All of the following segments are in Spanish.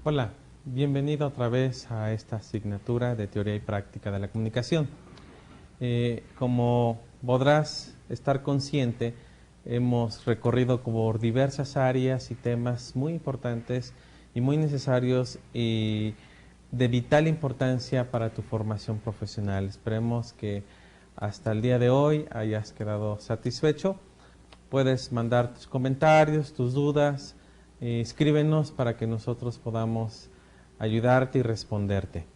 Hola, bienvenido otra vez a esta asignatura de Teoría y Práctica de la Comunicación. Como podrás estar consciente, hemos recorrido por diversas áreas y temas muy importantes y muy necesarios y de vital importancia para tu formación profesional. Esperemos que hasta el día de hoy hayas quedado satisfecho. Puedes mandar tus comentarios, tus dudas, escríbenos para que nosotros podamos ayudarte y responderte.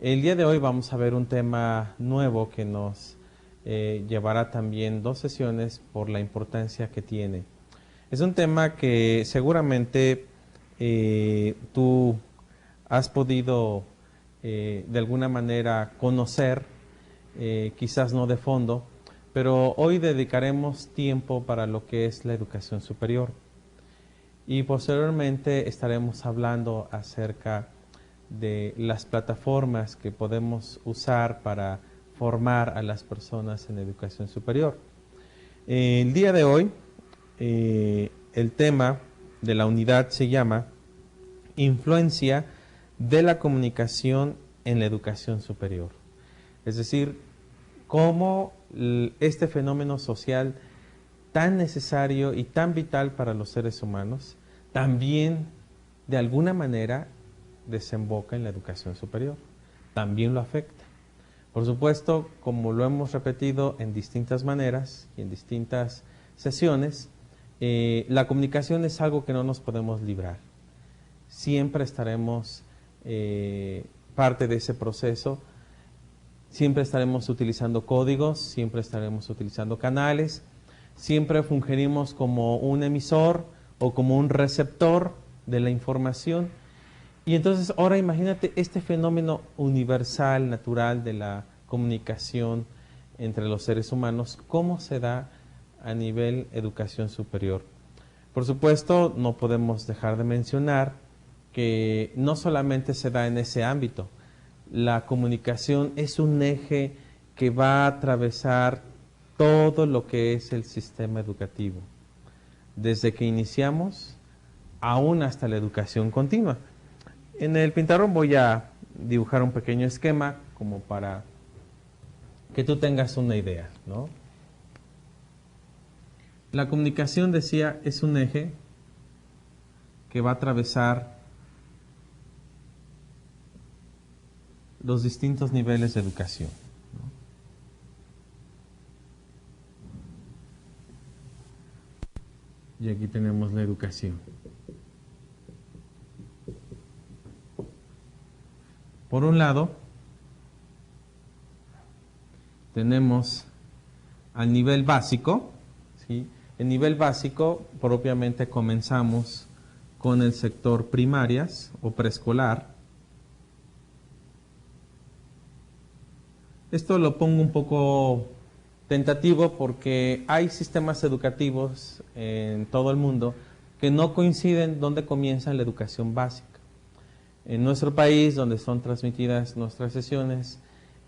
El día de hoy vamos a ver un tema nuevo que nos llevará también 2 sesiones por la importancia que tiene. Es un tema que seguramente tú has podido de alguna manera conocer, quizás no de fondo, pero hoy dedicaremos tiempo para lo que es la educación superior. Y posteriormente estaremos hablando acerca de las plataformas que podemos usar para formar a las personas en educación superior. El día de hoy, el tema de la unidad se llama Influencia de la comunicación en la educación superior. Es decir, cómo este fenómeno social tan necesario y tan vital para los seres humanos, también de alguna manera desemboca en la educación superior, también lo afecta. Por supuesto, como lo hemos repetido en distintas maneras y en distintas sesiones, la comunicación es algo que no nos podemos librar. Siempre estaremos parte de ese proceso, siempre estaremos utilizando códigos, siempre estaremos utilizando canales, siempre fungiremos como un emisor o como un receptor de la información. Y entonces ahora imagínate este fenómeno universal, natural de la comunicación entre los seres humanos, cómo se da a nivel educación superior. Por supuesto, no podemos dejar de mencionar que no solamente se da en ese ámbito. La comunicación es un eje que va a atravesar todo lo que es el sistema educativo, desde que iniciamos aún hasta la educación continua. En el pizarrón voy a dibujar un pequeño esquema como para que tú tengas una idea, ¿no? La comunicación, decía, es un eje que va a atravesar los distintos niveles de educación, ¿no? Y aquí tenemos la educación. Por un lado, tenemos al nivel básico, ¿sí? El nivel básico, propiamente comenzamos con el sector primarias o preescolar. Esto lo pongo un poco tentativo porque hay sistemas educativos en todo el mundo que no coinciden donde comienza la educación básica. En nuestro país, donde son transmitidas nuestras sesiones,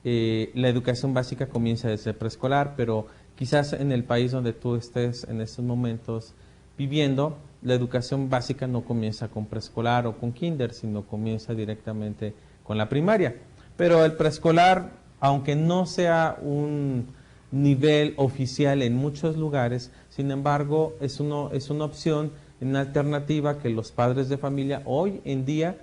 la educación básica comienza desde preescolar, pero quizás en el país donde tú estés en estos momentos viviendo, la educación básica no comienza con preescolar o con kinder, sino comienza directamente con la primaria. Pero el preescolar, aunque no sea un nivel oficial en muchos lugares, sin embargo, es una opción, una alternativa que los padres de familia hoy en día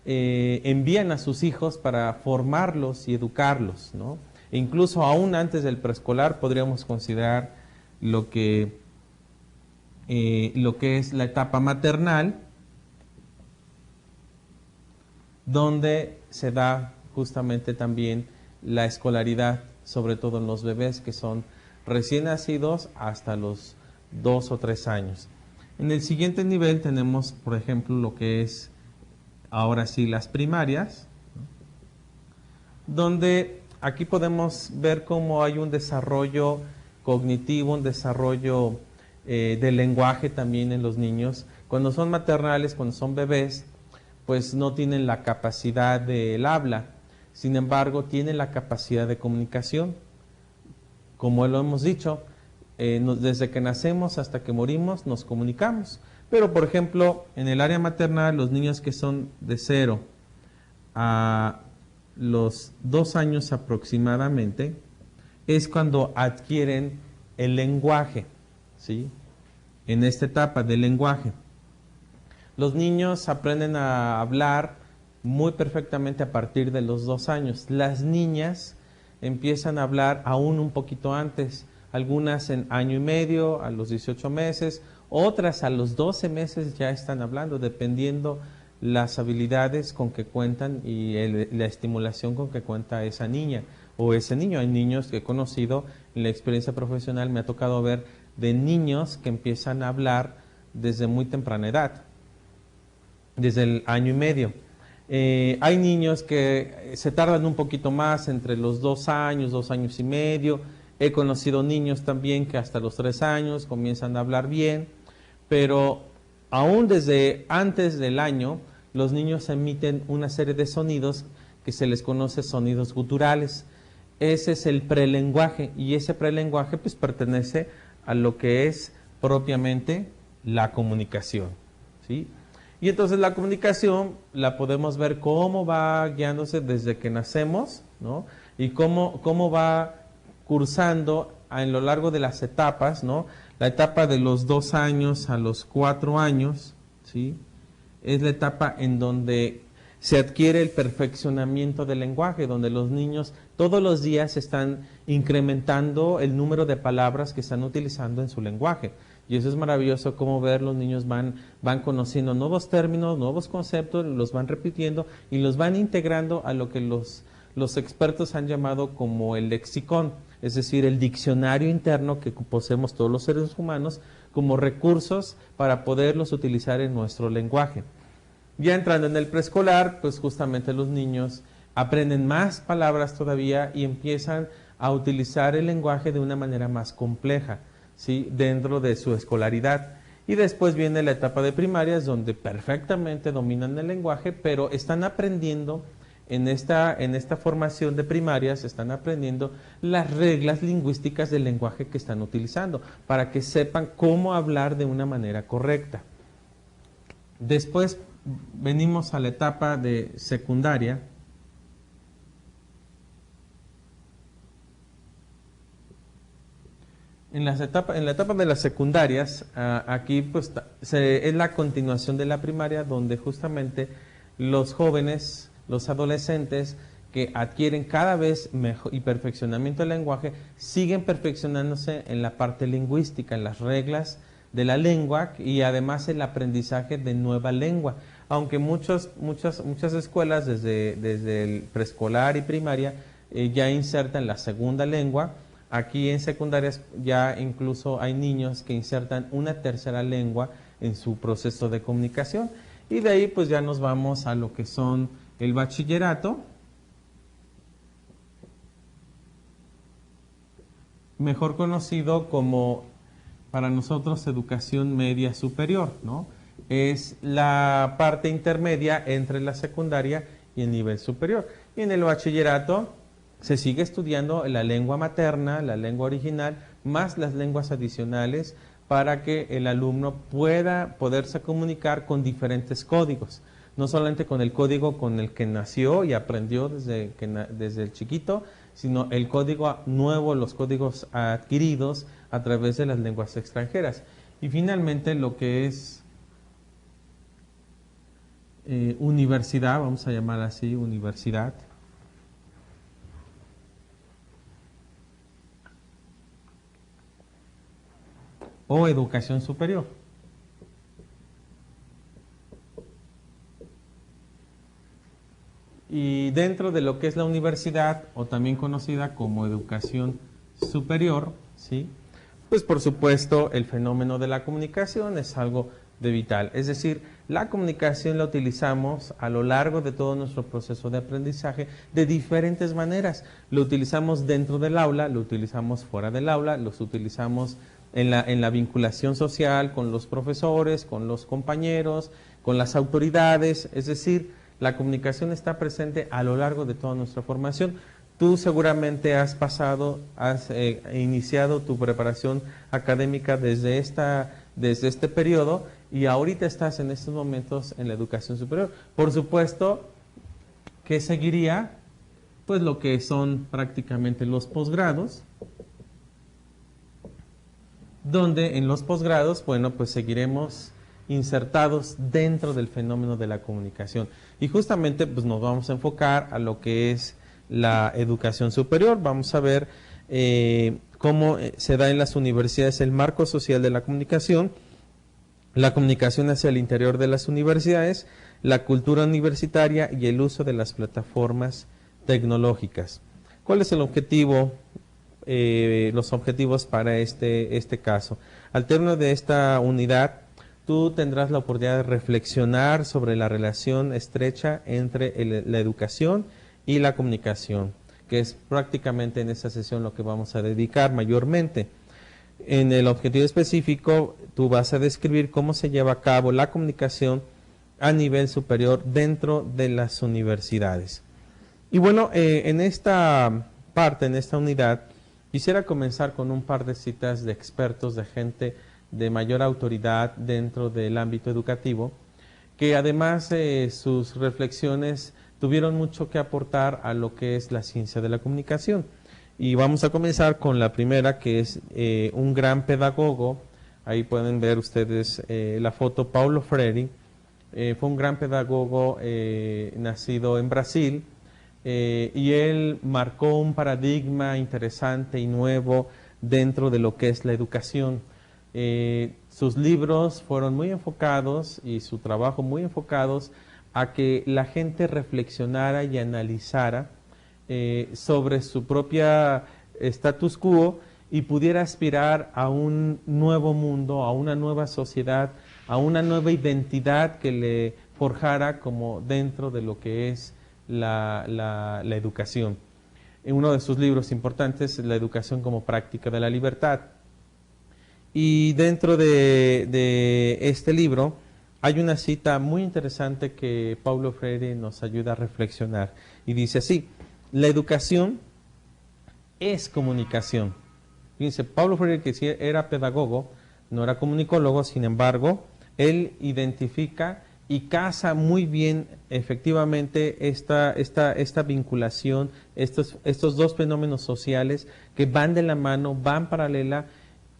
envían a sus hijos para formarlos y educarlos, ¿no? E incluso aún antes del preescolar podríamos considerar lo que es la etapa maternal, donde se da justamente también la escolaridad, sobre todo en los bebés que son recién nacidos hasta los 2 o 3 años. En el siguiente nivel tenemos, por ejemplo, lo que es ahora sí las primarias, donde aquí podemos ver cómo hay un desarrollo cognitivo, un desarrollo del lenguaje también en los niños. Cuando son maternales, cuando son bebés, pues no tienen la capacidad del habla, sin embargo tienen la capacidad de comunicación. Como lo hemos dicho, desde que nacemos hasta que morimos nos comunicamos, Pero, por ejemplo, en el área materna, los niños que son de 0 a los 2 años aproximadamente, es cuando adquieren el lenguaje, ¿sí? En esta etapa del lenguaje. Los niños aprenden a hablar muy perfectamente a partir de los 2 años. Las niñas empiezan a hablar aún un poquito antes, algunas en año y medio, a los 18 meses, otras a los 12 meses ya están hablando, dependiendo las habilidades con que cuentan y la estimulación con que cuenta esa niña o ese niño. Hay niños que he conocido en la experiencia profesional, me ha tocado ver de niños que empiezan a hablar desde muy temprana edad, desde el año y medio. Hay niños que se tardan un poquito más, entre los 2 años, 2 años y medio. He conocido niños también que hasta los 3 años comienzan a hablar bien, pero aún desde antes del año, los niños emiten una serie de sonidos que se les conoce sonidos guturales. Ese es el prelenguaje, y ese prelenguaje pues pertenece a lo que es propiamente la comunicación, ¿sí? Y entonces la comunicación la podemos ver cómo va guiándose desde que nacemos, ¿no? Y cómo va cursando en lo largo de las etapas, ¿no? La etapa de los 2 años a los 4 años, ¿sí? Es la etapa en donde se adquiere el perfeccionamiento del lenguaje, donde los niños todos los días están incrementando el número de palabras que están utilizando en su lenguaje. Y eso es maravilloso, cómo ver los niños van conociendo nuevos términos, nuevos conceptos, los van repitiendo y los van integrando a lo que los expertos han llamado como el lexicón, es decir, el diccionario interno que poseemos todos los seres humanos como recursos para poderlos utilizar en nuestro lenguaje. Ya entrando en el preescolar, pues justamente los niños aprenden más palabras todavía y empiezan a utilizar el lenguaje de una manera más compleja, ¿sí? Dentro de su escolaridad. Y después viene la etapa de primarias, donde perfectamente dominan el lenguaje, pero están aprendiendo en esta formación de primarias, están aprendiendo las reglas lingüísticas del lenguaje que están utilizando, para que sepan cómo hablar de una manera correcta. Después venimos a la etapa de secundaria. En la etapa de las secundarias, aquí pues es la continuación de la primaria, donde justamente los jóvenes, los adolescentes que adquieren cada vez mejor y perfeccionamiento del lenguaje, siguen perfeccionándose en la parte lingüística, en las reglas de la lengua y además el aprendizaje de nueva lengua. Aunque muchas escuelas desde el preescolar y primaria ya insertan la segunda lengua. Aquí en secundarias ya incluso hay niños que insertan una tercera lengua en su proceso de comunicación. Y de ahí pues ya nos vamos a lo que son el bachillerato, mejor conocido como para nosotros educación media superior, ¿no? Es la parte intermedia entre la secundaria y el nivel superior. Y en el bachillerato se sigue estudiando la lengua materna, la lengua original, más las lenguas adicionales, para que el alumno pueda poderse comunicar con diferentes códigos. No solamente con el código con el que nació y aprendió desde el chiquito, sino el código nuevo, los códigos adquiridos a través de las lenguas extranjeras. Y finalmente lo que es universidad, vamos a llamar así, universidad. O educación superior. Y dentro de lo que es la universidad, o también conocida como educación superior, ¿sí? Pues por supuesto el fenómeno de la comunicación es algo de vital. Es decir, la comunicación la utilizamos a lo largo de todo nuestro proceso de aprendizaje de diferentes maneras. Lo utilizamos dentro del aula, lo utilizamos fuera del aula, los utilizamos en la vinculación social con los profesores, con los compañeros, con las autoridades. Es decir, la comunicación está presente a lo largo de toda nuestra formación. Tú seguramente has iniciado tu preparación académica desde este periodo y ahorita estás en estos momentos en la educación superior. Por supuesto que seguiría pues lo que son prácticamente los posgrados, donde en los posgrados, bueno, pues seguiremos insertados dentro del fenómeno de la comunicación. Y justamente pues nos vamos a enfocar a lo que es la educación superior. Vamos a ver cómo se da en las universidades el marco social de la comunicación hacia el interior de las universidades, la cultura universitaria y el uso de las plataformas tecnológicas. ¿Cuál es el objetivo? Los objetivos para este caso. Al término de esta unidad, tú tendrás la oportunidad de reflexionar sobre la relación estrecha entre la educación y la comunicación, que es prácticamente en esta sesión lo que vamos a dedicar mayormente. En el objetivo específico, tú vas a describir cómo se lleva a cabo la comunicación a nivel superior dentro de las universidades. Y bueno, en esta parte, en esta unidad, quisiera comenzar con un par de citas de expertos, de gente de mayor autoridad dentro del ámbito educativo, que además sus reflexiones tuvieron mucho que aportar a lo que es la ciencia de la comunicación. Y vamos a comenzar con la primera, que es un gran pedagogo. Ahí pueden ver ustedes la foto, Paulo Freire. Fue un gran pedagogo nacido en Brasil, y él marcó un paradigma interesante y nuevo dentro de lo que es la educación. Sus libros fueron muy enfocados y su trabajo muy enfocados a que la gente reflexionara y analizara sobre su propia status quo y pudiera aspirar a un nuevo mundo, a una nueva sociedad, a una nueva identidad que le forjara como dentro de lo que es la educación. En uno de sus libros importantes es La educación como práctica de la libertad. Y dentro de este libro hay una cita muy interesante que Paulo Freire nos ayuda a reflexionar. Y dice así: la educación es comunicación. Fíjense, Paulo Freire, que sí era pedagogo, no era comunicólogo, sin embargo, él identifica y casa muy bien efectivamente esta vinculación, estos dos fenómenos sociales que van de la mano, van paralela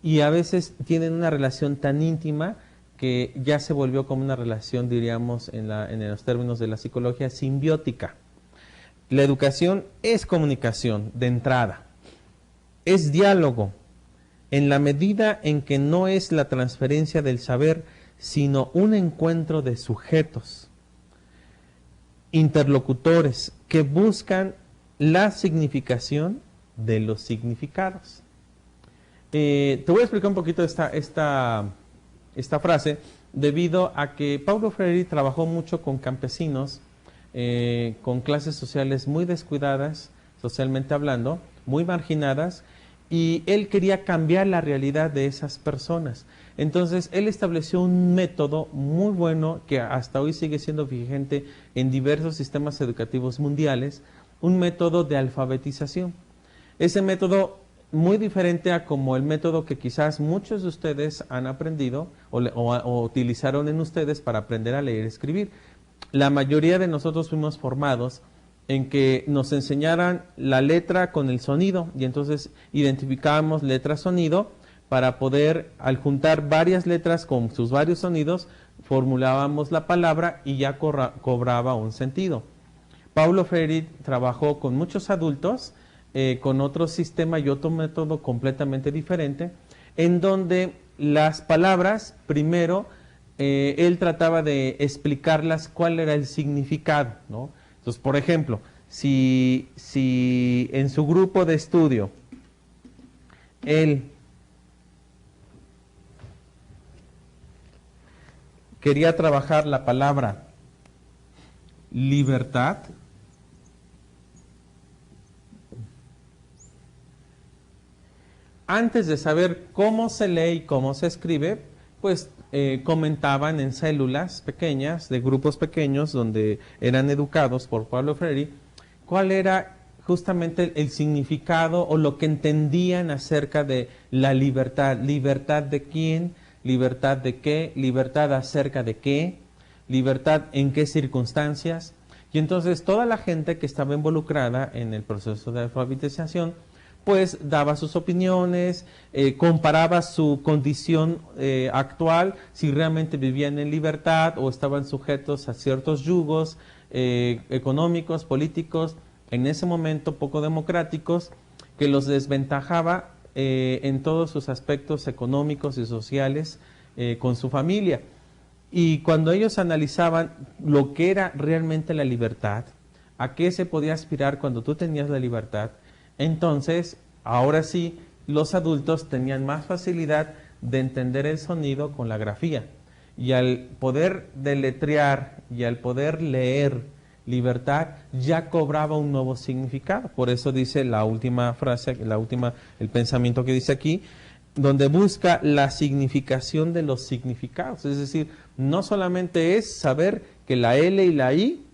y a veces tienen una relación tan íntima que ya se volvió como una relación, diríamos, en los términos de la psicología, simbiótica. La educación es comunicación de entrada, es diálogo, en la medida en que no es la transferencia del saber, sino un encuentro de sujetos, interlocutores, que buscan la significación de los significados. Te voy a explicar un poquito esta frase, debido a que Paulo Freire trabajó mucho con campesinos, con clases sociales muy descuidadas, socialmente hablando, muy marginadas, y él quería cambiar la realidad de esas personas. Entonces, él estableció un método muy bueno que hasta hoy sigue siendo vigente en diversos sistemas educativos mundiales, un método de alfabetización. Ese método, muy diferente a como el método que quizás muchos de ustedes han aprendido o utilizaron en ustedes para aprender a leer y escribir. La mayoría de nosotros fuimos formados en que nos enseñaran la letra con el sonido, y entonces identificábamos letra-sonido para poder, al juntar varias letras con sus varios sonidos, formulábamos la palabra y ya cobraba un sentido. Paulo Freire trabajó con muchos adultos, con otro sistema y otro método completamente diferente, en donde las palabras, primero, él trataba de explicarlas cuál era el significado, ¿no? Entonces, por ejemplo, si en su grupo de estudio él quería trabajar la palabra libertad, antes de saber cómo se lee y cómo se escribe, pues comentaban en células pequeñas, de grupos pequeños, donde eran educados por Paulo Freire, cuál era justamente el significado o lo que entendían acerca de la libertad. ¿Libertad de quién? libertad de qué, libertad acerca de qué, libertad en qué circunstancias. Y entonces toda la gente que estaba involucrada en el proceso de alfabetización, pues daba sus opiniones, comparaba su condición actual, si realmente vivían en libertad o estaban sujetos a ciertos yugos económicos, políticos, en ese momento poco democráticos, que los desventajaba en todos sus aspectos económicos y sociales con su familia. Y cuando ellos analizaban lo que era realmente la libertad, a qué se podía aspirar cuando tú tenías la libertad, entonces, ahora sí, los adultos tenían más facilidad de entender el sonido con la grafía. Y al poder deletrear y al poder leer libertad, ya cobraba un nuevo significado. Por eso dice la última frase, el pensamiento que dice aquí, donde busca la significación de los significados. Es decir, no solamente es saber que la L y la I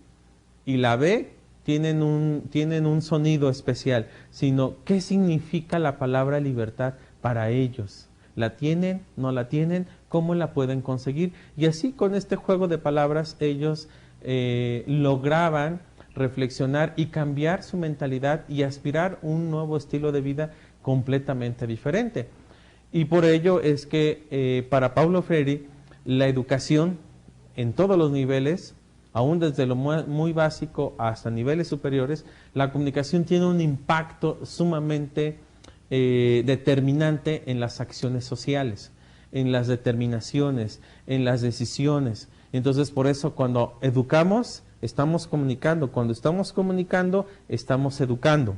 y la B tienen un sonido especial, sino qué significa la palabra libertad para ellos. ¿La tienen? ¿No la tienen? ¿Cómo la pueden conseguir? Y así con este juego de palabras ellos lograban reflexionar y cambiar su mentalidad y aspirar un nuevo estilo de vida completamente diferente. Y por ello es que para Paulo Freire la educación en todos los niveles, aún desde lo muy básico hasta niveles superiores, la comunicación tiene un impacto sumamente determinante en las acciones sociales, en las determinaciones, en las decisiones. Entonces, por eso cuando educamos, estamos comunicando. Cuando estamos comunicando, estamos educando.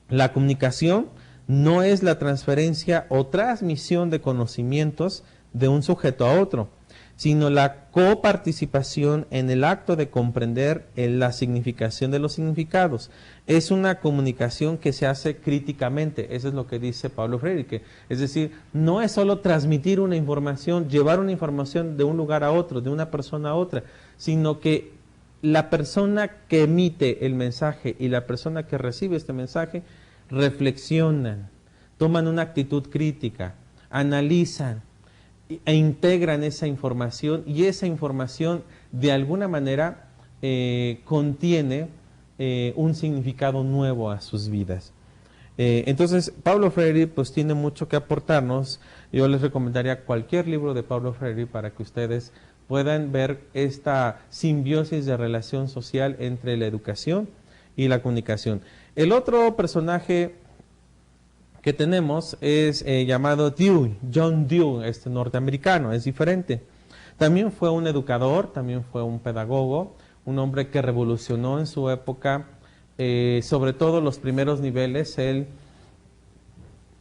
La comunicación no es la transferencia o transmisión de conocimientos de un sujeto a otro, sino la coparticipación en el acto de comprender la significación de los significados. Es una comunicación que se hace críticamente, eso es lo que dice Paulo Freire, es decir, no es solo transmitir una información, llevar una información de un lugar a otro, de una persona a otra, sino que la persona que emite el mensaje y la persona que recibe este mensaje reflexionan, toman una actitud crítica, analizan e integran esa información, y esa información de alguna manera contiene un significado nuevo a sus vidas. Entonces, Paulo Freire pues tiene mucho que aportarnos. Yo les recomendaría cualquier libro de Paulo Freire para que ustedes puedan ver esta simbiosis de relación social entre la educación y la comunicación. El otro personaje que tenemos es llamado Dewey, John Dewey, norteamericano, es diferente. También fue un educador, también fue un pedagogo, un hombre que revolucionó en su época, sobre todo los primeros niveles. Él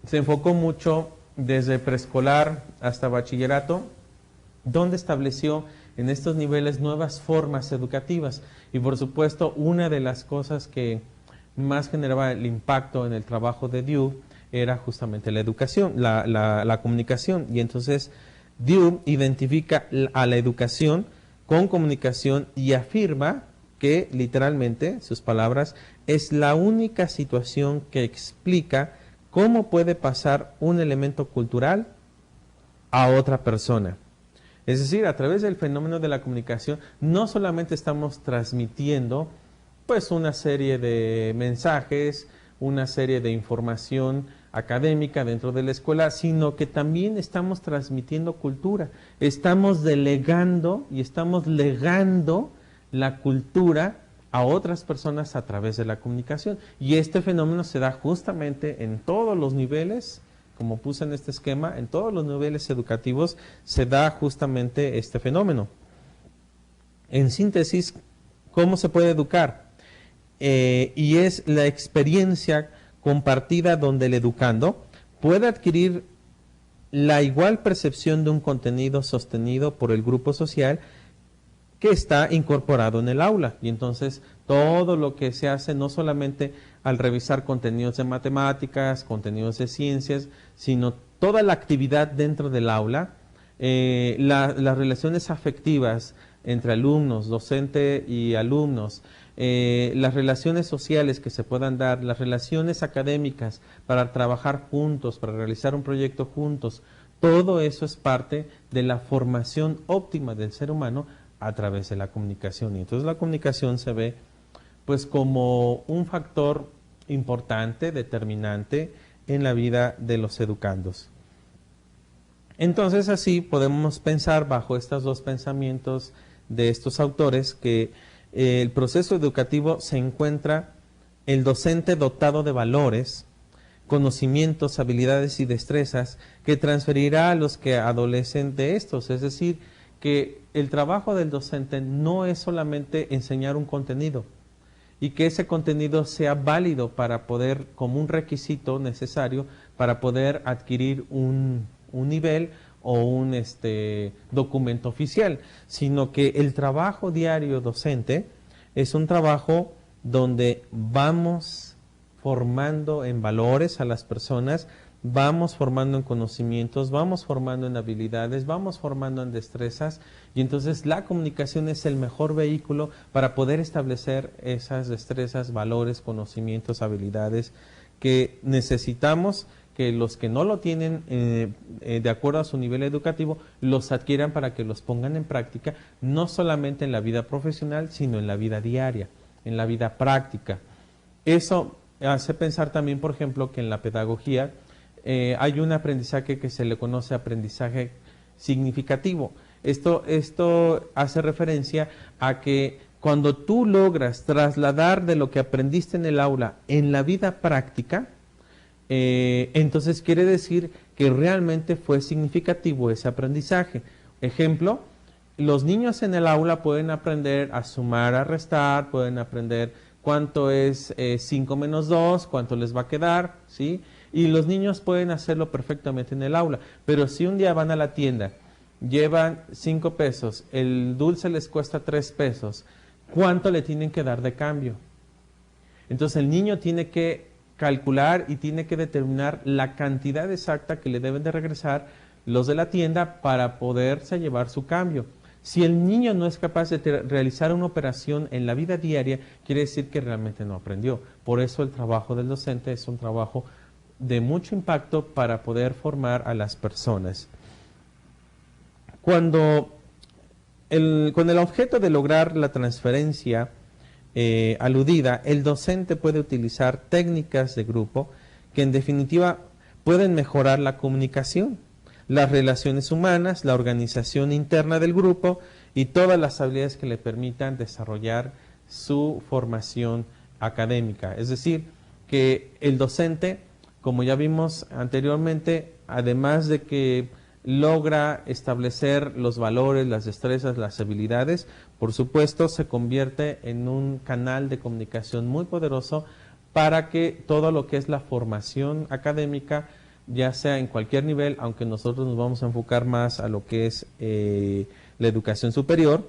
se enfocó mucho desde preescolar hasta bachillerato, donde estableció en estos niveles nuevas formas educativas. Y por supuesto, una de las cosas que más generaba el impacto en el trabajo de Dewey era justamente la educación, la comunicación. Y entonces Dewey identifica a la educación con comunicación y afirma que literalmente, sus palabras, es la única situación que explica cómo puede pasar un elemento cultural a otra persona. Es decir, a través del fenómeno de la comunicación no solamente estamos transmitiendo pues una serie de mensajes, una serie de información académica dentro de la escuela, sino que también estamos transmitiendo cultura. Estamos delegando y estamos legando la cultura a otras personas a través de la comunicación. Y este fenómeno se da justamente en todos los niveles, como puse en este esquema, en todos los niveles educativos se da justamente este fenómeno. En síntesis, ¿cómo se puede educar? Y es la experiencia compartida donde el educando puede adquirir la igual percepción de un contenido sostenido por el grupo social que está incorporado en el aula. Y entonces todo lo que se hace, no solamente al revisar contenidos de matemáticas, contenidos de ciencias, sino toda la actividad dentro del aula, las relaciones afectivas entre alumnos, docente y alumnos, las relaciones sociales que se puedan dar, las relaciones académicas para trabajar juntos, para realizar un proyecto juntos, Todo eso es parte de la formación óptima del ser humano a través de la comunicación. Y entonces la comunicación se ve pues como un factor importante, determinante en la vida de los educandos. Entonces así podemos pensar bajo estos dos pensamientos de estos autores que el proceso educativo se encuentra el docente dotado de valores, conocimientos, habilidades y destrezas que transferirá a los que adolecen de estos. Es decir, que el trabajo del docente no es solamente enseñar un contenido y que ese contenido sea válido para poder, como un requisito necesario, para poder adquirir un nivel o un documento oficial, sino que el trabajo diario docente es un trabajo donde vamos formando en valores a las personas, vamos formando en conocimientos, vamos formando en habilidades, vamos formando en destrezas, y entonces la comunicación es el mejor vehículo para poder establecer esas destrezas, valores, conocimientos, habilidades que necesitamos que los que no lo tienen de acuerdo a su nivel educativo los adquieran para que los pongan en práctica, no solamente en la vida profesional, sino en la vida diaria, en la vida práctica. Eso hace pensar también, por ejemplo, que en la pedagogía hay un aprendizaje que se le conoce aprendizaje significativo. Esto hace referencia a que cuando tú logras trasladar de lo que aprendiste en el aula en la vida práctica, entonces quiere decir que realmente fue significativo ese aprendizaje. Ejemplo, los niños en el aula pueden aprender a sumar, a restar, pueden aprender cuánto es 5 menos 2, cuánto les va a quedar, ¿sí? Y los niños pueden hacerlo perfectamente en el aula, pero si un día van a la tienda, llevan 5 pesos, el dulce les cuesta 3 pesos, ¿cuánto le tienen que dar de cambio? Entonces el niño tiene que calcular y tiene que determinar la cantidad exacta que le deben de regresar los de la tienda para poderse llevar su cambio. Si el niño no es capaz de realizar una operación en la vida diaria, quiere decir que realmente no aprendió. Por eso el trabajo del docente es un trabajo de mucho impacto para poder formar a las personas. Con el objeto de lograr la transferencia aludida, el docente puede utilizar técnicas de grupo que en definitiva pueden mejorar la comunicación, las relaciones humanas, la organización interna del grupo y todas las habilidades que le permitan desarrollar su formación académica. Es decir, que el docente, como ya vimos anteriormente, además de que logra establecer los valores, las destrezas, las habilidades, por supuesto se convierte en un canal de comunicación muy poderoso para que todo lo que es la formación académica, ya sea en cualquier nivel, aunque nosotros nos vamos a enfocar más a lo que es la educación superior,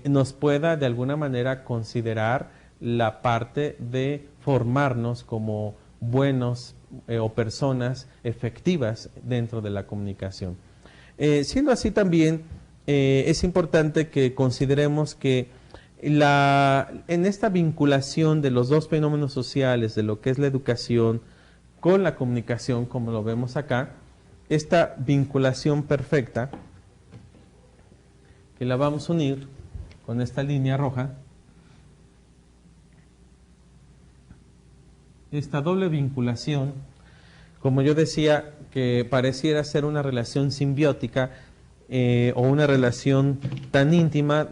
nos pueda de alguna manera considerar la parte de formarnos como buenos o personas efectivas dentro de la comunicación. Siendo así también, es importante que consideremos que en esta vinculación de los dos fenómenos sociales, de lo que es la educación con la comunicación, como lo vemos acá, esta vinculación perfecta, que la vamos a unir con esta línea roja, esta doble vinculación, como yo decía, que pareciera ser una relación simbiótica o una relación tan íntima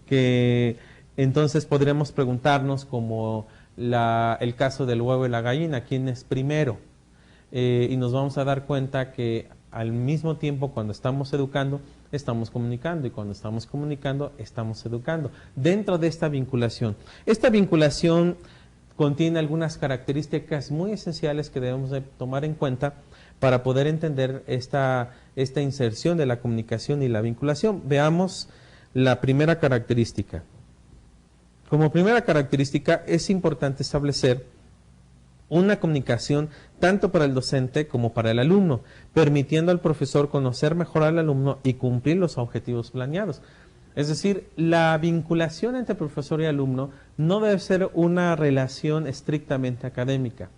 que entonces podríamos preguntarnos como el caso del huevo y la gallina, ¿quién es primero? Y nos vamos a dar cuenta que al mismo tiempo cuando estamos educando, estamos comunicando y cuando estamos comunicando, estamos educando dentro de esta vinculación. Esta vinculación contiene algunas características muy esenciales que debemos de tomar en cuenta para poder entender esta inserción de la comunicación y la vinculación. Veamos la primera característica. Como primera característica es importante establecer una comunicación tanto para el docente como para el alumno, permitiendo al profesor conocer mejor al alumno y cumplir los objetivos planeados. Es decir, la vinculación entre profesor y alumno no debe ser una relación estrictamente académica.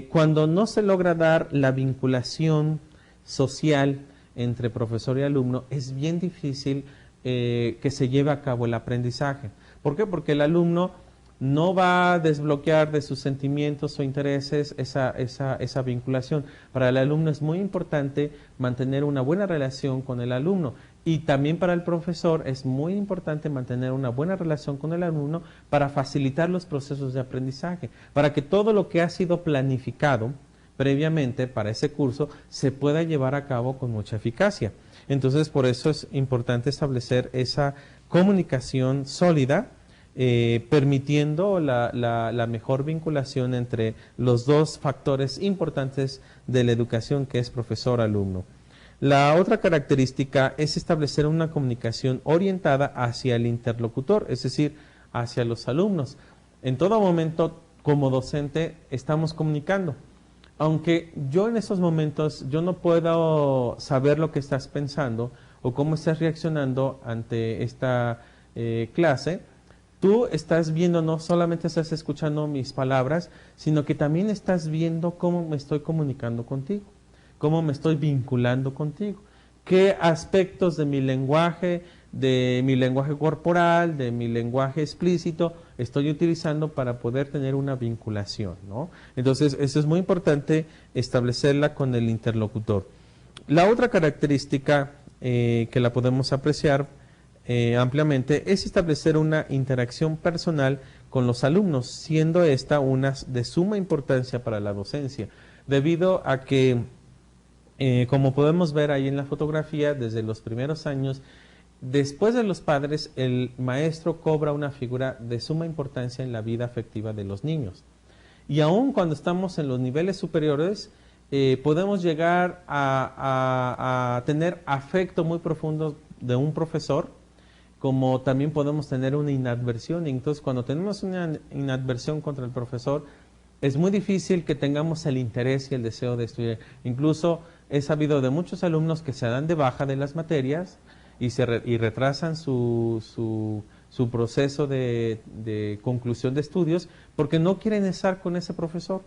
Cuando no se logra dar la vinculación social entre profesor y alumno, es bien difícil que se lleve a cabo el aprendizaje. ¿Por qué? Porque el alumno no va a desbloquear de sus sentimientos o intereses esa vinculación. Para el alumno es muy importante mantener una buena relación con el alumno, y también para el profesor es muy importante mantener una buena relación con el alumno para facilitar los procesos de aprendizaje, para que todo lo que ha sido planificado previamente para ese curso se pueda llevar a cabo con mucha eficacia. Entonces, por eso es importante establecer esa comunicación sólida, permitiendo la mejor vinculación entre los dos factores importantes de la educación, que es profesor-alumno. La otra característica es establecer una comunicación orientada hacia el interlocutor, es decir, hacia los alumnos. En todo momento, como docente, estamos comunicando. Aunque yo en esos momentos, yo no puedo saber lo que estás pensando o cómo estás reaccionando ante esta clase, tú estás viendo, no solamente estás escuchando mis palabras, sino que también estás viendo cómo me estoy comunicando contigo, cómo me estoy vinculando contigo, qué aspectos de mi lenguaje corporal, de mi lenguaje explícito, estoy utilizando para poder tener una vinculación, ¿no? Entonces, eso es muy importante establecerla con el interlocutor. La otra característica que la podemos apreciar ampliamente es establecer una interacción personal con los alumnos, siendo esta una de suma importancia para la docencia, debido a que, como podemos ver ahí en la fotografía, desde los primeros años, después de los padres, el maestro cobra una figura de suma importancia en la vida afectiva de los niños. Y aún cuando estamos en los niveles superiores, podemos llegar a tener afecto muy profundo de un profesor, como también podemos tener una inadversión. Entonces, cuando tenemos una inadversión contra el profesor, es muy difícil que tengamos el interés y el deseo de estudiar. Incluso he sabido de muchos alumnos que se dan de baja de las materias y retrasan su proceso de conclusión de estudios porque no quieren estar con ese profesor.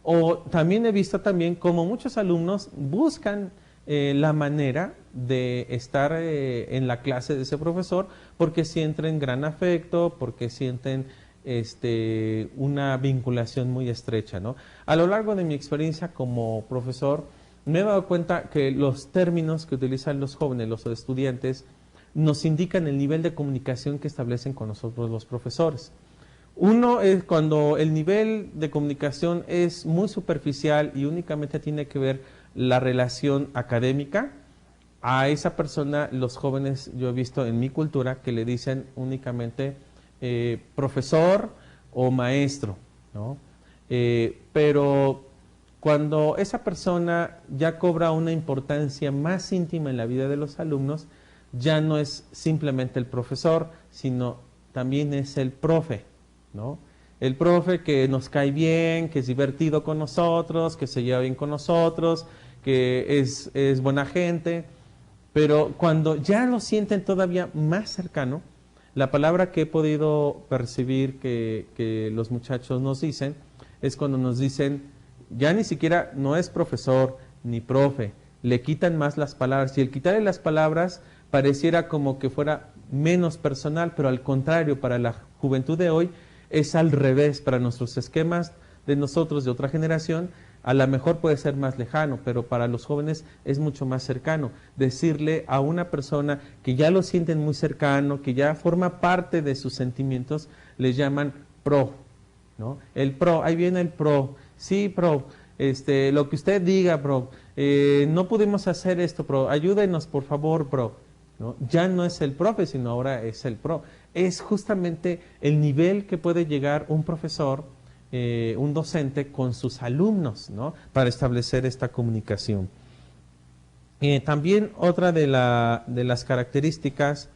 O también he visto también como muchos alumnos buscan la manera de estar en la clase de ese profesor porque sienten gran afecto, porque sienten una vinculación muy estrecha, ¿no? A lo largo de mi experiencia como profesor, me he dado cuenta que los términos que utilizan los jóvenes, los estudiantes, nos indican el nivel de comunicación que establecen con nosotros los profesores. Uno es cuando el nivel de comunicación es muy superficial y únicamente tiene que ver la relación académica. A esa persona, los jóvenes, yo he visto en mi cultura que le dicen únicamente profesor o maestro, ¿no? Pero cuando esa persona ya cobra una importancia más íntima en la vida de los alumnos, ya no es simplemente el profesor, sino también es el profe, ¿no? El profe que nos cae bien, que es divertido con nosotros, que se lleva bien con nosotros, que es buena gente, pero cuando ya lo sienten todavía más cercano, la palabra que he podido percibir que los muchachos nos dicen es cuando nos dicen, ya ni siquiera no es profesor ni profe, le quitan más las palabras. Y el quitarle las palabras pareciera como que fuera menos personal, pero al contrario, para la juventud de hoy es al revés. Para nuestros esquemas de nosotros de otra generación, a lo mejor puede ser más lejano, pero para los jóvenes es mucho más cercano. Decirle a una persona que ya lo sienten muy cercano, que ya forma parte de sus sentimientos, les llaman pro, ¿no? El pro, ahí viene el pro. Sí, pro, lo que usted diga, pro, no pudimos hacer esto, pro, ayúdenos, por favor, pro, ¿no? Ya no es el profe, sino ahora es el pro. Es justamente el nivel que puede llegar un profesor, un docente con sus alumnos, ¿no? Para establecer esta comunicación. También otra de las características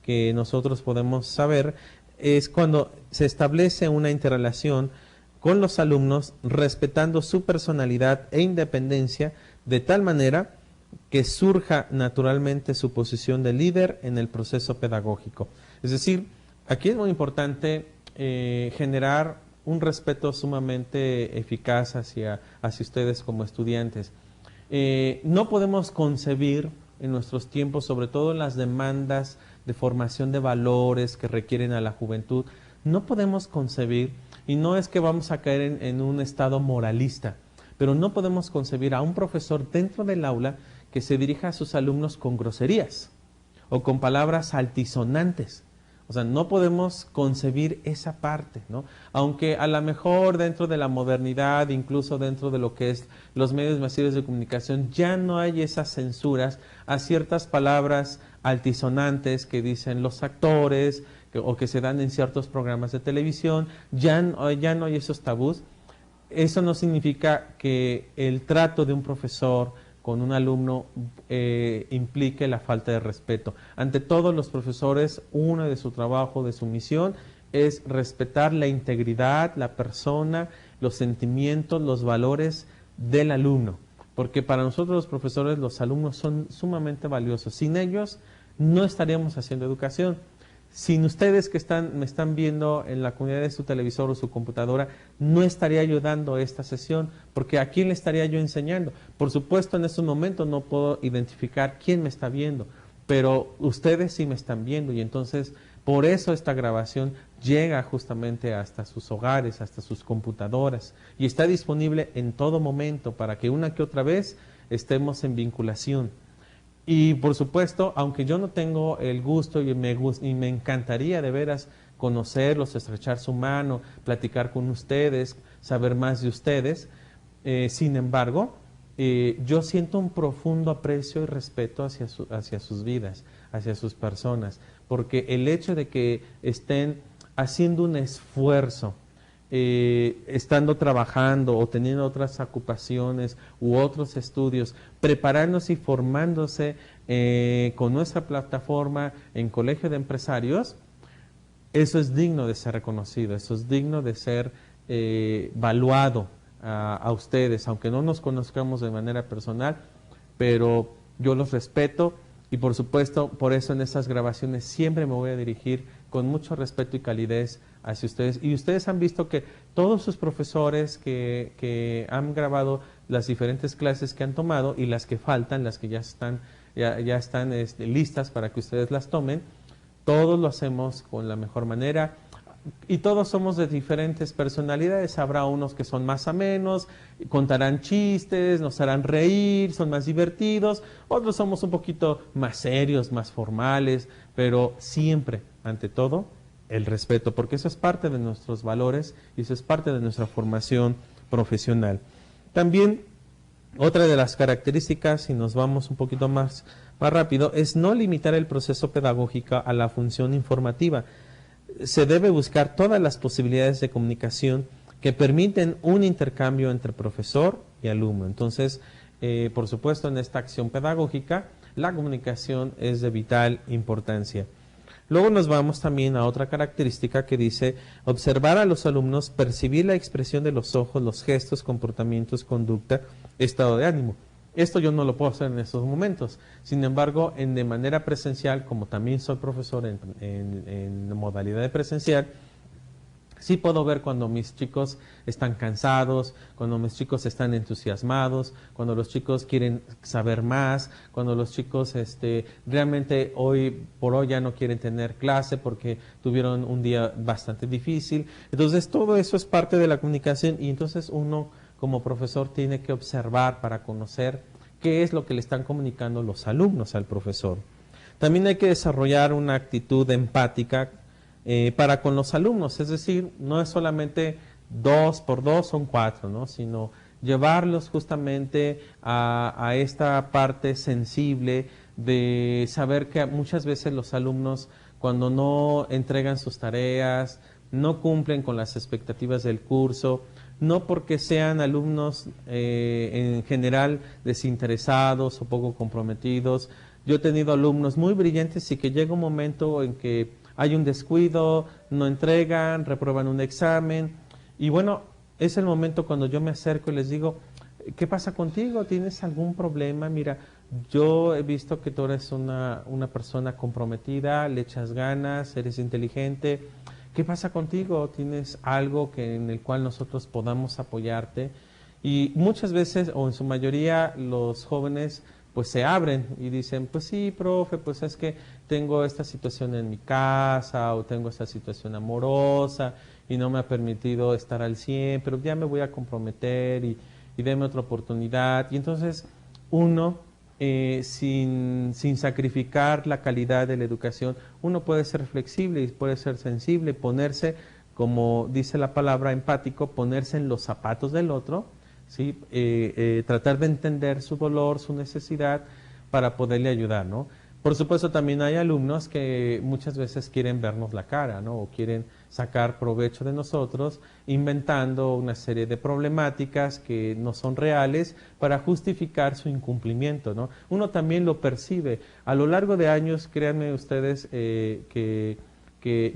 que nosotros podemos saber es cuando se establece una interrelación con los alumnos, respetando su personalidad e independencia, de tal manera que surja naturalmente su posición de líder en el proceso pedagógico. Es decir, aquí es muy importante generar un respeto sumamente eficaz hacia ustedes como estudiantes. No podemos concebir en nuestros tiempos, sobre todo en las demandas de formación de valores que requieren a la juventud, no podemos concebir, y no es que vamos a caer en un estado moralista, pero no podemos concebir a un profesor dentro del aula que se dirija a sus alumnos con groserías o con palabras altisonantes. O sea, no podemos concebir esa parte, ¿no? Aunque a lo mejor dentro de la modernidad, incluso dentro de lo que es los medios masivos de comunicación, ya no hay esas censuras a ciertas palabras altisonantes que dicen los actores o que se dan en ciertos programas de televisión, ya no hay esos tabús. Eso no significa que el trato de un profesor con un alumno implique la falta de respeto. Ante todo, los profesores, uno de su trabajo, de su misión, es respetar la integridad, la persona, los sentimientos, los valores del alumno. Porque para nosotros los profesores, los alumnos son sumamente valiosos. Sin ellos, no estaríamos haciendo educación. Sin ustedes que me están viendo en la comunidad de su televisor o su computadora, no estaría yo dando esta sesión, porque ¿a quién le estaría yo enseñando? Por supuesto, en estos momentos no puedo identificar quién me está viendo, pero ustedes sí me están viendo, y entonces por eso esta grabación llega justamente hasta sus hogares, hasta sus computadoras, y está disponible en todo momento para que una que otra vez estemos en vinculación. Y por supuesto, aunque yo no tengo el gusto y me encantaría de veras conocerlos, estrechar su mano, platicar con ustedes, saber más de ustedes, sin embargo, yo siento un profundo aprecio y respeto hacia sus vidas, hacia sus personas, porque el hecho de que estén haciendo un esfuerzo, estando trabajando o teniendo otras ocupaciones u otros estudios, preparándose y formándose con nuestra plataforma en Colegio de Empresarios, eso es digno de ser reconocido, eso es digno de ser valuado a ustedes, aunque no nos conozcamos de manera personal, pero yo los respeto y por supuesto, por eso en estas grabaciones siempre me voy a dirigir con mucho respeto y calidez hacia ustedes. Y ustedes han visto que todos sus profesores que han grabado las diferentes clases que han tomado y las que faltan, las que ya están listas para que ustedes las tomen, todos lo hacemos con la mejor manera. Y todos somos de diferentes personalidades, habrá unos que son más amenos, contarán chistes, nos harán reír, son más divertidos, otros somos un poquito más serios, más formales, pero siempre, ante todo, el respeto, porque eso es parte de nuestros valores y eso es parte de nuestra formación profesional. También, otra de las características, si nos vamos un poquito más rápido, es no limitar el proceso pedagógico a la función informativa. Se debe buscar todas las posibilidades de comunicación que permiten un intercambio entre profesor y alumno. Entonces, por supuesto, en esta acción pedagógica, la comunicación es de vital importancia. Luego nos vamos también a otra característica que dice observar a los alumnos, percibir la expresión de los ojos, los gestos, comportamientos, conducta, estado de ánimo. Esto yo no lo puedo hacer en estos momentos. Sin embargo, de manera presencial, como también soy profesor en modalidad de presencial, sí puedo ver cuando mis chicos están cansados, cuando mis chicos están entusiasmados, cuando los chicos quieren saber más, cuando los chicos realmente hoy por hoy ya no quieren tener clase porque tuvieron un día bastante difícil. Entonces, todo eso es parte de la comunicación y entonces uno como profesor tiene que observar para conocer qué es lo que le están comunicando los alumnos al profesor. También hay que desarrollar una actitud empática para con los alumnos, es decir, no es solamente 2 por 2 son 4, ¿no? Sino llevarlos justamente a esta parte sensible de saber que muchas veces los alumnos cuando no entregan sus tareas, no cumplen con las expectativas del curso, no porque sean alumnos en general desinteresados o poco comprometidos. Yo he tenido alumnos muy brillantes y que llega un momento en que hay un descuido, no entregan, reprueban un examen y bueno, es el momento cuando yo me acerco y les digo, ¿qué pasa contigo? ¿Tienes algún problema? Mira, yo he visto que tú eres una persona comprometida, le echas ganas, eres inteligente. ¿Qué pasa contigo? ¿Tienes algo en el cual nosotros podamos apoyarte? Y muchas veces, o en su mayoría, los jóvenes pues se abren y dicen, pues sí, profe, pues es que tengo esta situación en mi casa o tengo esta situación amorosa y no me ha permitido estar al 100, pero ya me voy a comprometer y deme otra oportunidad. Y entonces uno, sin sacrificar la calidad de la educación, uno puede ser flexible y puede ser sensible, ponerse, como dice la palabra, empático, ponerse en los zapatos del otro, ¿sí? Tratar de entender su dolor, su necesidad, para poderle ayudar, ¿no? Por supuesto, también hay alumnos que muchas veces quieren vernos la cara, ¿no? O quieren sacar provecho de nosotros, inventando una serie de problemáticas que no son reales para justificar su incumplimiento, ¿no? Uno también lo percibe. A lo largo de años, créanme ustedes que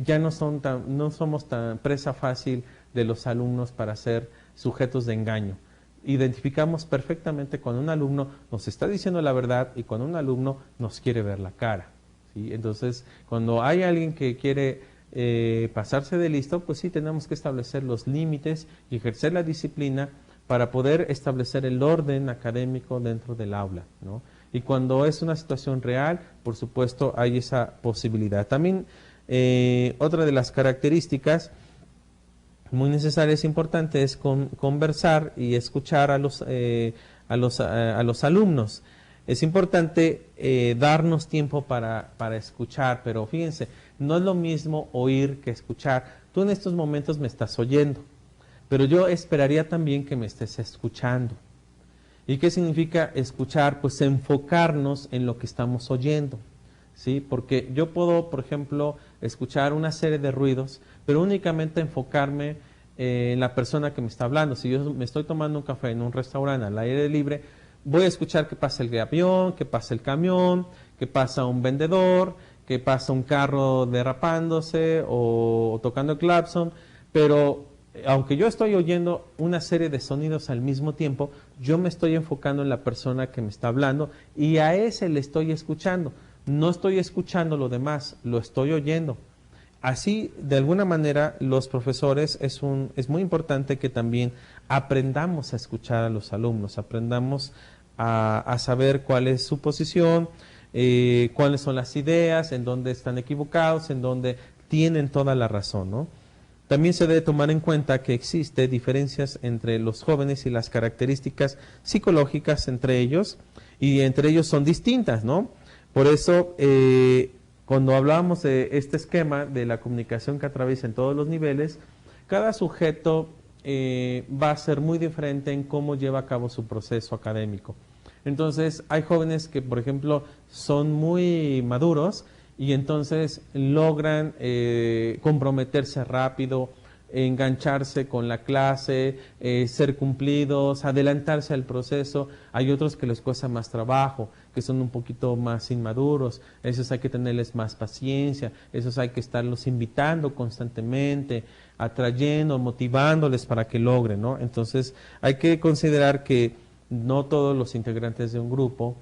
ya no somos tan presa fácil de los alumnos para ser sujetos de engaño. Identificamos perfectamente cuando un alumno nos está diciendo la verdad y cuando un alumno nos quiere ver la cara, ¿sí? Entonces, cuando hay alguien que quiere pasarse de listo, pues sí tenemos que establecer los límites y ejercer la disciplina para poder establecer el orden académico dentro del aula, ¿no? Y cuando es una situación real, por supuesto, hay esa posibilidad. También otra de las características muy necesaria, es importante, es conversar y escuchar a los alumnos. Es importante darnos tiempo para escuchar, pero fíjense, no es lo mismo oír que escuchar. Tú en estos momentos me estás oyendo, pero yo esperaría también que me estés escuchando. ¿Y qué significa escuchar? Pues enfocarnos en lo que estamos oyendo, ¿sí? Porque yo puedo, por ejemplo, escuchar una serie de ruidos, pero únicamente enfocarme en la persona que me está hablando. Si yo me estoy tomando un café en un restaurante al aire libre, voy a escuchar que pasa el avión, que pasa el camión, que pasa un vendedor, que pasa un carro derrapándose o tocando el claxon, pero aunque yo estoy oyendo una serie de sonidos al mismo tiempo, yo me estoy enfocando en la persona que me está hablando y a ese le estoy escuchando. No estoy escuchando lo demás, lo estoy oyendo. Así, de alguna manera, los profesores es muy importante que también aprendamos a escuchar a los alumnos, aprendamos a saber cuál es su posición, cuáles son las ideas, en dónde están equivocados, en dónde tienen toda la razón, ¿no? También se debe tomar en cuenta que existe diferencias entre los jóvenes y las características psicológicas entre ellos, y entre ellos son distintas, ¿no? Por eso, cuando hablábamos de este esquema de la comunicación que atraviesa en todos los niveles, cada sujeto va a ser muy diferente en cómo lleva a cabo su proceso académico. Entonces, hay jóvenes que, por ejemplo, son muy maduros y entonces logran comprometerse rápido, engancharse con la clase, ser cumplidos, adelantarse al proceso. Hay otros que les cuesta más trabajo, que son un poquito más inmaduros. Esos hay que tenerles más paciencia, esos hay que estarlos invitando constantemente, atrayendo, motivándoles para que logren, ¿no? Entonces hay que considerar que no todos los integrantes de un grupo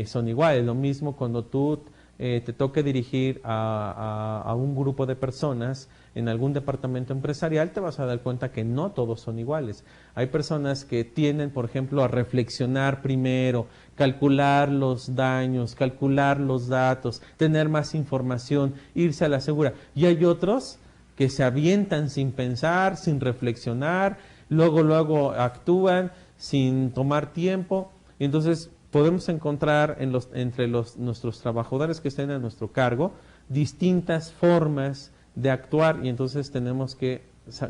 son iguales. Lo mismo cuando tú te toque dirigir a un grupo de personas en algún departamento empresarial, te vas a dar cuenta que no todos son iguales. Hay personas que tienden, por ejemplo, a reflexionar primero, calcular los daños, calcular los datos, tener más información, irse a la segura. Y hay otros que se avientan sin pensar, sin reflexionar, luego actúan sin tomar tiempo. Y entonces podemos encontrar entre nuestros trabajadores que estén a nuestro cargo distintas formas de actuar, y entonces tenemos que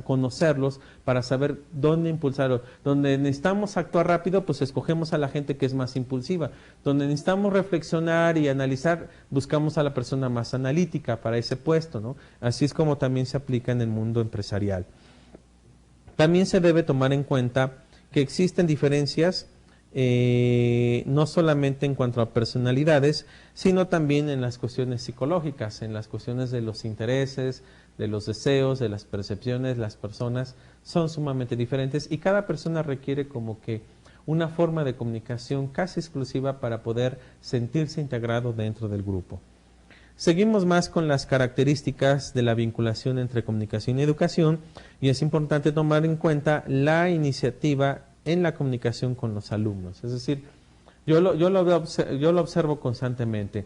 conocerlos para saber dónde impulsarlos. Donde necesitamos actuar rápido, pues escogemos a la gente que es más impulsiva. Donde necesitamos reflexionar y analizar, buscamos a la persona más analítica para ese puesto, ¿no? Así es como también se aplica en el mundo empresarial. También se debe tomar en cuenta que existen diferencias no solamente en cuanto a personalidades, sino también en las cuestiones psicológicas, en las cuestiones de los intereses, de los deseos, de las percepciones. Las personas son sumamente diferentes y cada persona requiere como que una forma de comunicación casi exclusiva para poder sentirse integrado dentro del grupo. Seguimos más con las características de la vinculación entre comunicación y educación, y es importante tomar en cuenta la iniciativa en la comunicación con los alumnos. Es decir, yo lo observo constantemente.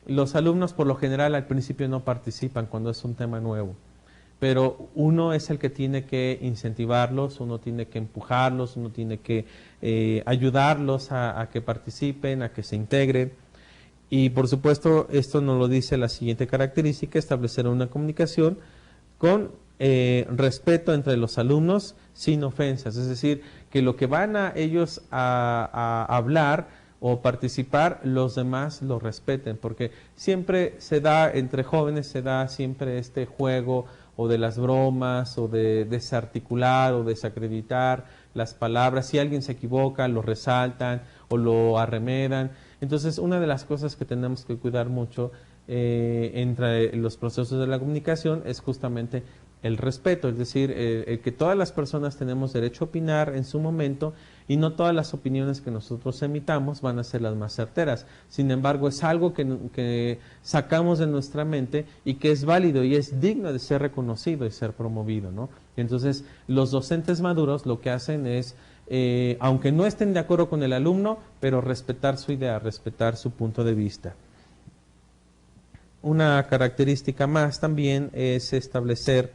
Los alumnos por lo general al principio no participan cuando es un tema nuevo, pero uno es el que tiene que incentivarlos, uno tiene que empujarlos, uno tiene que ayudarlos a que participen, a que se integren. Y por supuesto, esto nos lo dice la siguiente característica: establecer una comunicación con respeto entre los alumnos sin ofensas. Es decir, que lo que van a ellos a hablar o participar, los demás lo respeten, porque siempre se da, entre jóvenes se da siempre este juego o de las bromas o de desarticular o desacreditar las palabras. Si alguien se equivoca, lo resaltan o lo arremedan. Entonces, una de las cosas que tenemos que cuidar mucho entre los procesos de la comunicación es justamente el respeto, es decir, que todas las personas tenemos derecho a opinar en su momento y no todas las opiniones que nosotros emitamos van a ser las más certeras. Sin embargo, es algo que sacamos de nuestra mente y que es válido y es digno de ser reconocido y ser promovido, ¿no? Entonces, los docentes maduros lo que hacen es, aunque no estén de acuerdo con el alumno, pero respetar su idea, respetar su punto de vista. Una característica más también es establecer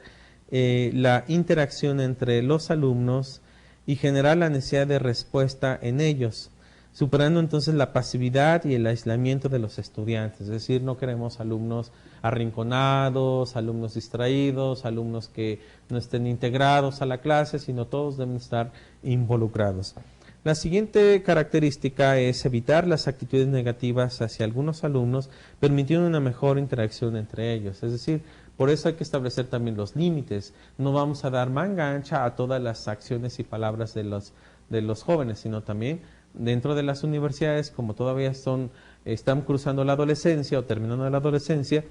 la interacción entre los alumnos y generar la necesidad de respuesta en ellos, superando entonces la pasividad y el aislamiento de los estudiantes. Es decir, no queremos alumnos arrinconados, alumnos distraídos, alumnos que no estén integrados a la clase, sino todos deben estar involucrados. La siguiente característica es evitar las actitudes negativas hacia algunos alumnos, permitiendo una mejor interacción entre ellos. Es decir, por eso hay que establecer también los límites. No vamos a dar manga ancha a todas las acciones y palabras de los jóvenes, sino también dentro de las universidades, como todavía están cruzando la adolescencia o terminando la adolescencia,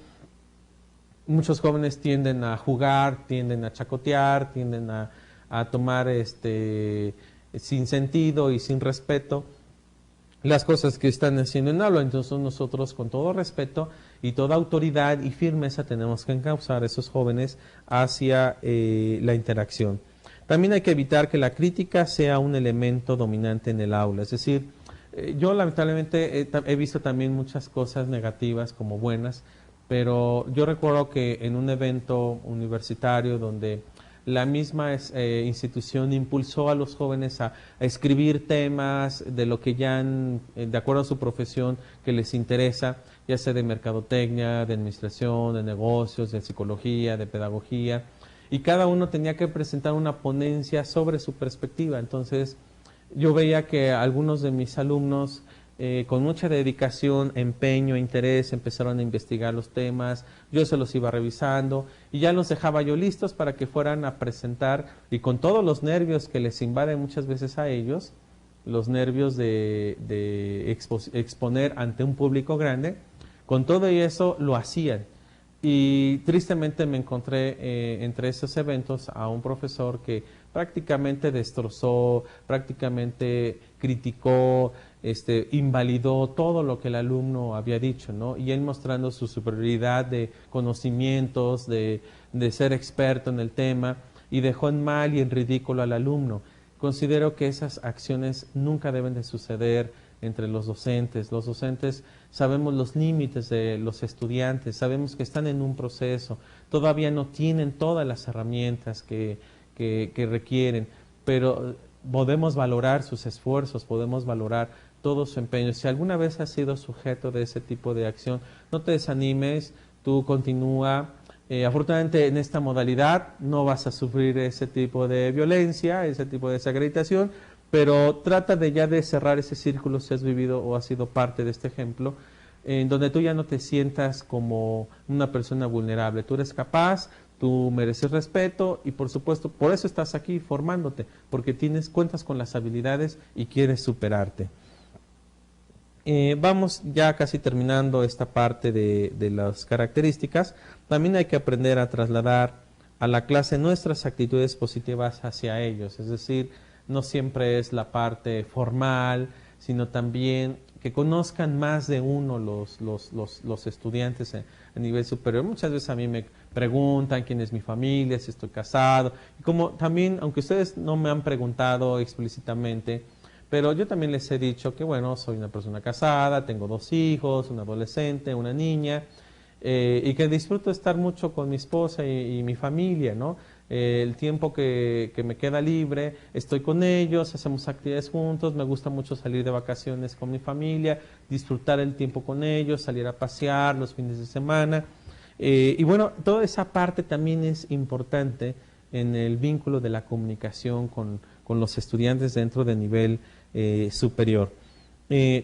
muchos jóvenes tienden a jugar, tienden a chacotear, tienden a tomar sin sentido y sin respeto las cosas que están haciendo en aula. Entonces nosotros, con todo respeto y toda autoridad y firmeza, tenemos que encauzar a esos jóvenes hacia la interacción. También hay que evitar que la crítica sea un elemento dominante en el aula. Es decir, yo lamentablemente he visto también muchas cosas negativas como buenas, pero yo recuerdo que en un evento universitario donde la misma institución impulsó a los jóvenes a escribir temas de lo que ya de acuerdo a su profesión, que les interesa, ya sea de mercadotecnia, de administración, de negocios, de psicología, de pedagogía, y cada uno tenía que presentar una ponencia sobre su perspectiva. Entonces, yo veía que algunos de mis alumnos, con mucha dedicación, empeño, interés, empezaron a investigar los temas, yo se los iba revisando y ya los dejaba yo listos para que fueran a presentar, y con todos los nervios que les invaden muchas veces a ellos, los nervios de exponer ante un público grande, con todo y eso lo hacían. Y tristemente me encontré entre esos eventos a un profesor que prácticamente destrozó, prácticamente criticó, invalidó todo lo que el alumno había dicho, ¿no? Y él mostrando su superioridad de conocimientos, de ser experto en el tema, y dejó en mal y en ridículo al alumno. Considero que esas acciones nunca deben de suceder entre los docentes. Los docentes sabemos los límites de los estudiantes, sabemos que están en un proceso, todavía no tienen todas las herramientas que requieren, pero podemos valorar sus esfuerzos, podemos valorar todo su empeño. Si alguna vez has sido sujeto de ese tipo de acción, no te desanimes, tú continúa. Afortunadamente en esta modalidad no vas a sufrir ese tipo de violencia, ese tipo de desacreditación, pero trata de ya de cerrar ese círculo si has vivido o has sido parte de este ejemplo, en donde tú ya no te sientas como una persona vulnerable. Tú eres capaz, tú mereces respeto y por supuesto por eso estás aquí formándote, porque cuentas con las habilidades y quieres superarte. Vamos ya casi terminando esta parte de las características. También hay que aprender a trasladar a la clase nuestras actitudes positivas hacia ellos, es decir, no siempre es la parte formal, sino también que conozcan más de uno los estudiantes a nivel superior. Muchas veces a mí preguntan quién es mi familia, si estoy casado. Y como también, aunque ustedes no me han preguntado explícitamente, pero yo también les he dicho que, bueno, soy una persona casada, tengo 2 hijos, un adolescente, una niña, y que disfruto estar mucho con mi esposa y mi familia, ¿no? El tiempo que me queda libre, estoy con ellos, hacemos actividades juntos, me gusta mucho salir de vacaciones con mi familia, disfrutar el tiempo con ellos, salir a pasear los fines de semana. Y bueno, toda esa parte también es importante en el vínculo de la comunicación con los estudiantes dentro de nivel superior.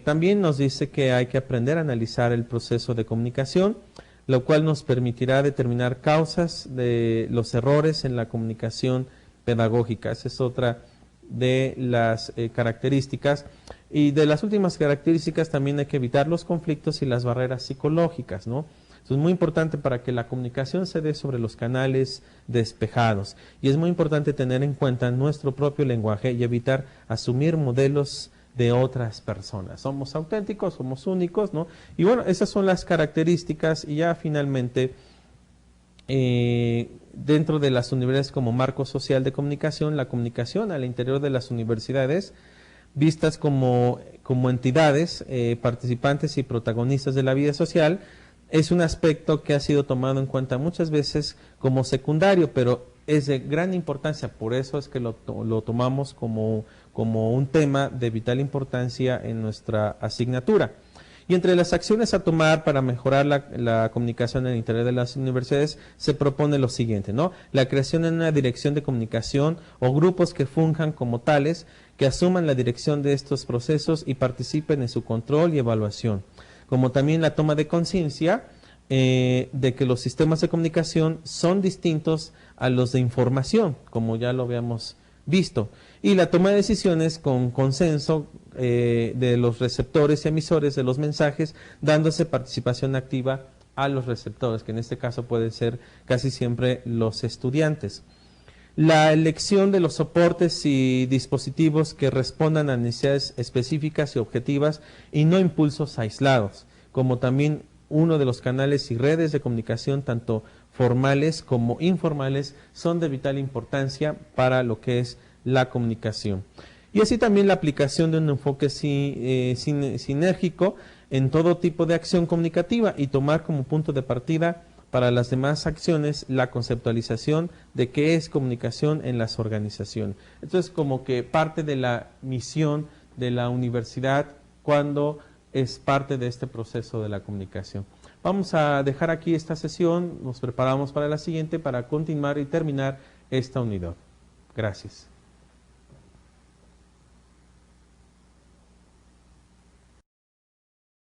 También nos dice que hay que aprender a analizar el proceso de comunicación, lo cual nos permitirá determinar causas de los errores en la comunicación pedagógica. Esa es otra de las características. Y de las últimas características también hay que evitar los conflictos y las barreras psicológicas, ¿no? Eso es muy importante para que la comunicación se dé sobre los canales despejados. Y es muy importante tener en cuenta nuestro propio lenguaje y evitar asumir modelos de otras personas. Somos auténticos, somos únicos, ¿no? Y bueno, esas son las características y ya finalmente dentro de las universidades como marco social de comunicación, la comunicación al interior de las universidades vistas como entidades participantes y protagonistas de la vida social es un aspecto que ha sido tomado en cuenta muchas veces como secundario, pero es de gran importancia, por eso es que lo tomamos como un tema de vital importancia en nuestra asignatura. Y entre las acciones a tomar para mejorar la comunicación en el interior de las universidades se propone lo siguiente, ¿no? La creación de una dirección de comunicación o grupos que funjan como tales, que asuman la dirección de estos procesos y participen en su control y evaluación, como también la toma de conciencia de que los sistemas de comunicación son distintos a los de información, como ya lo habíamos visto, y la toma de decisiones con consenso de los receptores y emisores de los mensajes, dándose participación activa a los receptores, que en este caso pueden ser casi siempre los estudiantes. La elección de los soportes y dispositivos que respondan a necesidades específicas y objetivas y no impulsos aislados, como también uno de los canales y redes de comunicación, tanto formales como informales, son de vital importancia para lo que es la comunicación. Y así también la aplicación de un enfoque sinérgico en todo tipo de acción comunicativa y tomar como punto de partida para las demás acciones la conceptualización de qué es comunicación en las organizaciones. Entonces, como que parte de la misión de la universidad cuando es parte de este proceso de la comunicación. Vamos a dejar aquí esta sesión, nos preparamos para la siguiente para continuar y terminar esta unidad. Gracias.